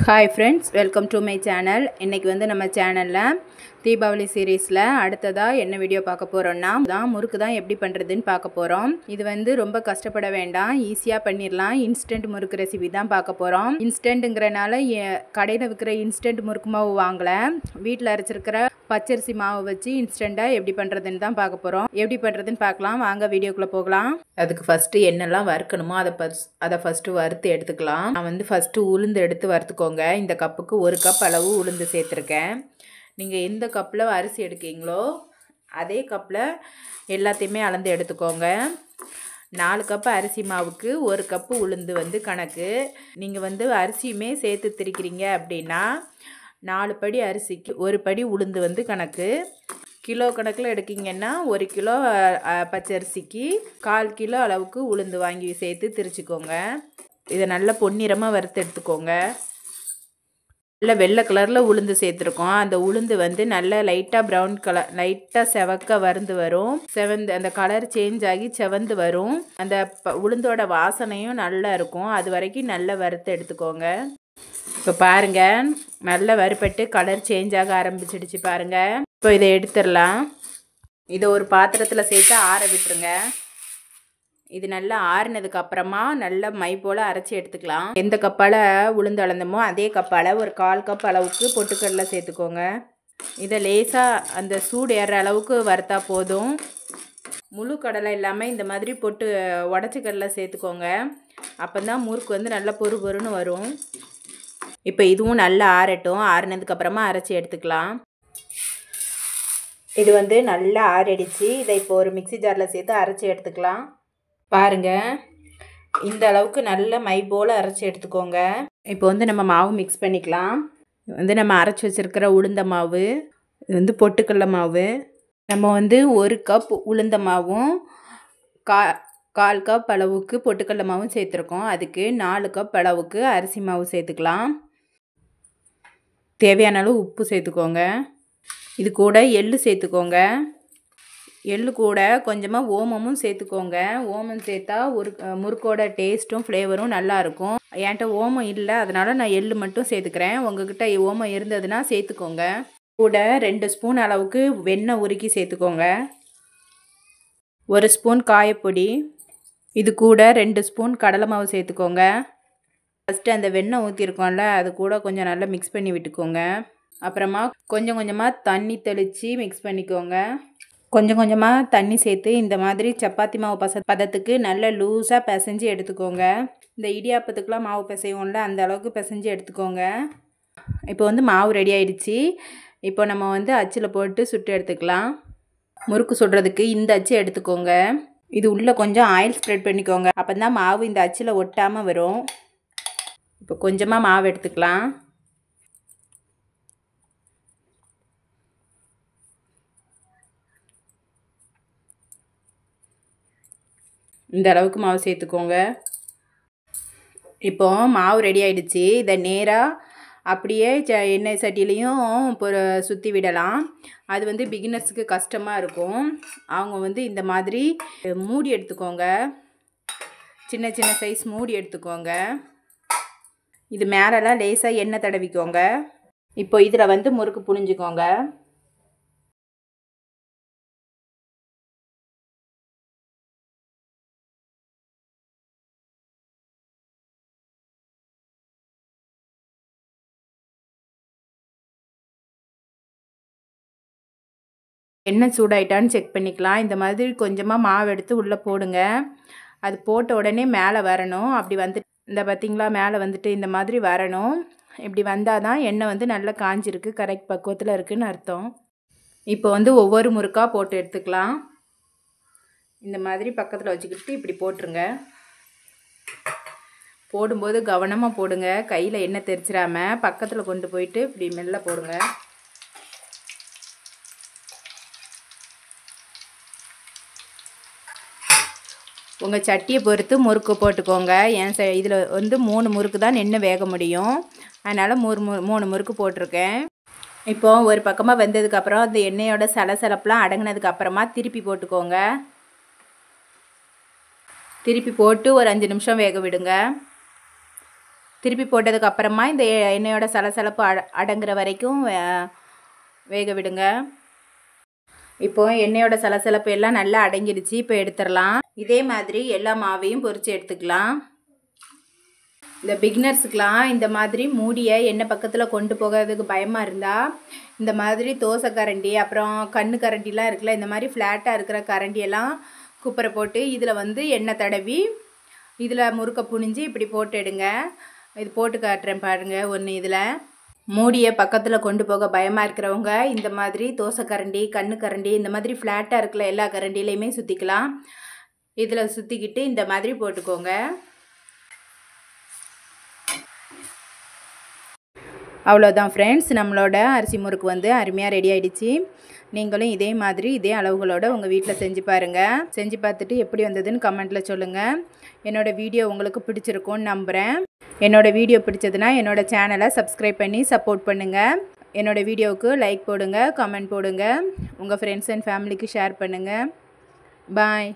Hi friends, welcome to my channel. இன்னைக்கு வந்து நம்ம சேனல்ல தீபாவளி சீரிஸ்ல அடுத்ததா என்ன வீடியோ பார்க்க போறோம்னா முறுக்கு தான் எப்படி பண்றதுன்னு பார்க்க போறோம். இது வந்து ரொம்ப கஷ்டப்பட வேண்டாம், ஈஸியா பண்ணிரலாம். இன்ஸ்டன்ட் முறுக்கு ரெசிபி தான் பார்க்க போறோம். இன்ஸ்டன்ட்ங்கறனால கடையில விக்கிற இன்ஸ்டன்ட் முறுக்கு மாவு வாங்கல. வீட்ல அரைச்சிருக்கிற பச்சரிசி மாவு வச்சு இன்ஸ்டன்ட்டா எப்படி பண்றதுன்னு தான் பார்க்க போறோம். எப்படி பண்றதுன்னு பார்க்கலாம். வாங்க வீடியோக்குள்ள போகலாம். அதுக்கு ஃபர்ஸ்ட் என்னெல்லாம் வறுக்கணுமோ அத ஃபர்ஸ்ட் வறுத்து எடுத்துக்கலாம். நான் வந்து ஃபர்ஸ்ட் உளுந்து எடுத்து வறுத்துக்கோங்க. இந்த கப்புக்கு 1 கப் அளவு உளுந்து சேர்த்துருக்கேன். நீங்கள் எந்த கப்பில் அரிசி எடுக்கீங்களோ அதே கப்பில் எல்லாத்தையுமே அளந்து எடுத்துக்கோங்க. 4 கப் அரிசி மாவுக்கு 1 கப்பு உளுந்து வந்து கணக்கு. நீங்கள் வந்து அரிசியுமே சேர்த்து திரிக்கிறீங்க அப்படின்னா 4 படி அரிசிக்கு 1 படி உளுந்து வந்து கணக்கு. கிலோ கணக்கில் எடுக்கிங்கன்னா 1 கிலோ பச்சரிசிக்கு 1/4 கிலோ அளவுக்கு உளுந்து வாங்கி சேர்த்து திரிச்சுக்கோங்க. இதை நல்லா பொன்னிறமாக வறுத்து எடுத்துக்கோங்க. நல்ல வெள்ளை கலரில் உளுந்து சேர்த்துருக்கோம். அந்த உளுந்து வந்து நல்ல லைட்டாக ப்ரௌன் கலர், லைட்டாக செவக்க வறுந்து வரும். செவந்து அந்த கலர் சேஞ்ச் ஆகி செவந்து வரும். அந்த உளுந்தோட வாசனையும் நல்லா இருக்கும். அது வரைக்கும் நல்லா வறுத்து எடுத்துக்கோங்க. இப்போ பாருங்கள், நல்லா வறுப்பட்டு கலர் சேஞ்ச் ஆக ஆரம்பிச்சிடுச்சு பாருங்கள். இப்போ இதை எடுத்துடலாம். இதை ஒரு பாத்திரத்தில் சேர்த்து ஆற விட்டுருங்க. இது நல்லா ஆறினதுக்கு அப்புறமா நல்லா மை போல் அரைச்சி எடுத்துக்கலாம். எந்த கப்பால் உளுந்து அளந்தமோ அதே கப்பால் ஒரு 1/4 கப் அளவுக்கு பொட்டுக்கடலை சேர்த்துக்கோங்க. இதை லேசாக அந்த சூடு ஏற அளவுக்கு வறுத்தா போதும். முழு கடலை இல்லாமல் இந்த மாதிரி பொட்டு உடச்சி கடலை சேர்த்துக்கோங்க. அப்போ தான் முறுக்கு வந்து நல்லா பொறு பொறுன்னு வரும். இப்போ இதுவும் நல்லா ஆறட்டும். ஆறினதுக்கப்புறமா அரைச்சி எடுத்துக்கலாம். இது வந்து நல்லா ஆறிடுச்சு. இதை இப்போ ஒரு மிக்சி ஜாரில் சேர்த்து அரைச்சி எடுத்துக்கலாம். பாருங்கள், இந்த அளவுக்கு நல்ல மை போல் அரைச்சி எடுத்துக்கோங்க. இப்போ வந்து நம்ம மாவு மிக்ஸ் பண்ணிக்கலாம். வந்து நம்ம அரைச்சி வச்சுருக்கிற உளுந்த மாவு, இது வந்து பொட்டுக்கடலை மாவு. நம்ம வந்து 1 கப் உளுந்த மாவும் 1/4 கப் அளவுக்கு பொட்டுக்கடலை மாவும் சேர்த்துருக்கோம். அதுக்கு 4 கப் அளவுக்கு அரிசி மாவு சேர்த்துக்கலாம். தேவையான அளவு உப்பு சேர்த்துக்கோங்க. இது கூட எள்ளு சேர்த்துக்கோங்க. எள்ளு கூட கொஞ்சமாக ஓமமும் சேர்த்துக்கோங்க. ஓமம் சேர்த்தா ஒரு முறுக்கோட டேஸ்ட்டும் ஃப்ளேவரும் நல்லாயிருக்கும். என்கிட்ட ஓமம் இல்லை, அதனால் நான் எள்ளு மட்டும் சேர்த்துக்கிறேன். உங்கள்கிட்ட ஓமம் இருந்ததுன்னா சேர்த்துக்கோங்க. கூட 2 ஸ்பூன் அளவுக்கு வெண்ணெய் உருக்கி சேர்த்துக்கோங்க. 1 ஸ்பூன் காயப்பொடி. இது கூட 2 ஸ்பூன் கடலை மாவு சேர்த்துக்கோங்க. ஃபஸ்ட்டு அந்த வெண்ணெய் ஊற்றிருக்கோம்ல, அது கூட கொஞ்சம் நல்லா மிக்ஸ் பண்ணி விட்டுக்கோங்க. அப்புறமா கொஞ்சம் கொஞ்சமாக தண்ணி தெளித்து மிக்ஸ் பண்ணிக்கோங்க. கொஞ்சம் கொஞ்சமாக தண்ணி சேர்த்து இந்த மாதிரி சப்பாத்தி மாவு பதத்துக்கு நல்லா லூஸாக பிசைஞ்சு எடுத்துக்கோங்க. இந்த இடியாப்பத்துக்கெலாம் மாவு பிசைவோம்ல, அந்த அளவுக்கு பிசைஞ்சு எடுத்துக்கோங்க. இப்போ வந்து மாவு ரெடி ஆகிடுச்சு. இப்போ நம்ம வந்து அச்சில் போட்டு சுட்டு எடுத்துக்கலாம். முறுக்கு சுடுறதுக்கு இந்த அச்சு எடுத்துக்கோங்க. இது உள்ளே கொஞ்சம் ஆயில் ஸ்ப்ரெட் பண்ணிக்கோங்க. அப்போ தான் மாவு இந்த அச்சில் ஒட்டாமல் வரும். இப்போ கொஞ்சமாக மாவு எடுத்துக்கலாம். இந்த அளவுக்கு மாவு சேர்த்துக்கோங்க. இப்போ மாவு ரெடி ஆகிடுச்சு. இதை நேராக அப்படியே எண்ணெய் சட்டிலையும் சுற்றி விடலாம். அது வந்து பிகினர்ஸுக்கு கஷ்டமாக இருக்கும். அவங்க வந்து இந்த மாதிரி மூடி எடுத்துக்கோங்க. சின்ன சின்ன சைஸ் மூடி எடுத்துக்கோங்க. இது மேலெல்லாம் லேசாக எண்ணெய் தடவிக்கோங்க. இப்போ இதில் வந்து முறுக்கு புழிஞ்சிக்கோங்க. எண்ணெய் சூடாயிட்டான்னு செக் பண்ணிக்கலாம். இந்த மாதிரி கொஞ்சமாக மாவு எடுத்து உள்ளே போடுங்க. அது போட்ட உடனே மேலே வரணும். அப்படி வந்து இந்த பார்த்திங்களா, மேலே வந்துட்டு இந்த மாதிரி வரணும். இப்படி வந்தால் தான் எண்ணெய் வந்து நல்லா காஞ்சிருக்கு, கரெக்ட் பக்குவத்தில் இருக்குதுன்னு அர்த்தம். இப்போ வந்து ஒவ்வொரு முறுக்காக போட்டு எடுத்துக்கலாம். இந்த மாதிரி பக்கத்தில் வச்சுக்கிட்டு இப்படி போட்டுருங்க. போடும்போது கவனமாக போடுங்க. கையில் எண்ணெய் தெரிச்சிடாமல் பக்கத்தில் கொண்டு போயிட்டு இப்படி மெல்ல போடுங்க. உங்கள் சட்டியை பொறுத்து முறுக்கு போட்டுக்கோங்க. இதில் வந்து 3 முறுக்கு தான் நின்று வேக முடியும். அதனால் 3 முறுக்கு போட்டிருக்கேன். இப்போது ஒரு பக்கமாக வெந்ததுக்கப்புறம் அந்த எண்ணெயோட சலசலப்பெலாம் அடங்கினதுக்கப்புறமா திருப்பி போட்டுக்கோங்க. திருப்பி போட்டு ஒரு 5 நிமிஷம் வேக விடுங்க. திருப்பி போட்டதுக்கு அப்புறமா இந்த எண்ணெயோட சலசலப்பு அடங்குற வரைக்கும் வேக விடுங்க. இப்போ எண்ணெயோட சலசலப்பு எல்லாம் நல்லா அடங்கிடுச்சு. இப்போ எடுத்துடலாம். இதே மாதிரி எல்லா மாவையும் பொரித்து எடுத்துக்கலாம். இந்த பிகினர்ஸுக்கெலாம் இந்த மாதிரி மூடியை எண்ணெய் பக்கத்தில் கொண்டு போகிறதுக்கு பயமாக இருந்தால் இந்த மாதிரி தோசை கரண்டி அப்புறம் கண்ணு கரண்டிலாம் இருக்குல்ல, இந்த மாதிரி ஃப்ளாட்டாக இருக்கிற கரண்டியெல்லாம் குப்பரை போட்டு இதில் வந்து எண்ணெய் தடவி இதில் முறுக்க புனிஞ்சு இப்படி போட்டு எடுங்க. இது போட்டு காட்டுறேன் பாருங்கள். ஒன்று இதில் மூடியை பக்கத்தில் கொண்டு போக பயமாக இருக்கிறவங்க இந்த மாதிரி தோசை கரண்டி கண்ணு கரண்டி இந்த மாதிரி ஃப்ளாட்டாக இருக்கிற எல்லா கரண்டிலையுமே சுற்றிக்கலாம். இதில் சுற்றிக்கிட்டு இந்த மாதிரி போட்டுக்கோங்க. அவ்வளோதான் ஃப்ரெண்ட்ஸ், நம்மளோட அரிசி முறுக்கு வந்து அருமையாக ரெடி ஆகிடுச்சு. நீங்களும் இதே மாதிரி இதே அளவுகளோடு உங்கள் வீட்டில் செஞ்சு பாருங்கள். செஞ்சு பார்த்துட்டு எப்படி வந்ததுன்னு கமெண்ட்டில் சொல்லுங்கள். என்னோடய வீடியோ உங்களுக்கு பிடிச்சிருக்கும்னு நம்புகிறேன். என்னோடய வீடியோ பிடிச்சதுன்னா என்னோடய சேனலை சப்ஸ்கிரைப் பண்ணி சப்போர்ட் பண்ணுங்கள். என்னோடய வீடியோவுக்கு லைக் போடுங்க, கமெண்ட் போடுங்க, உங்கள் ஃப்ரெண்ட்ஸ் அண்ட் ஃபேமிலிக்கு ஷேர் பண்ணுங்கள். பாய்.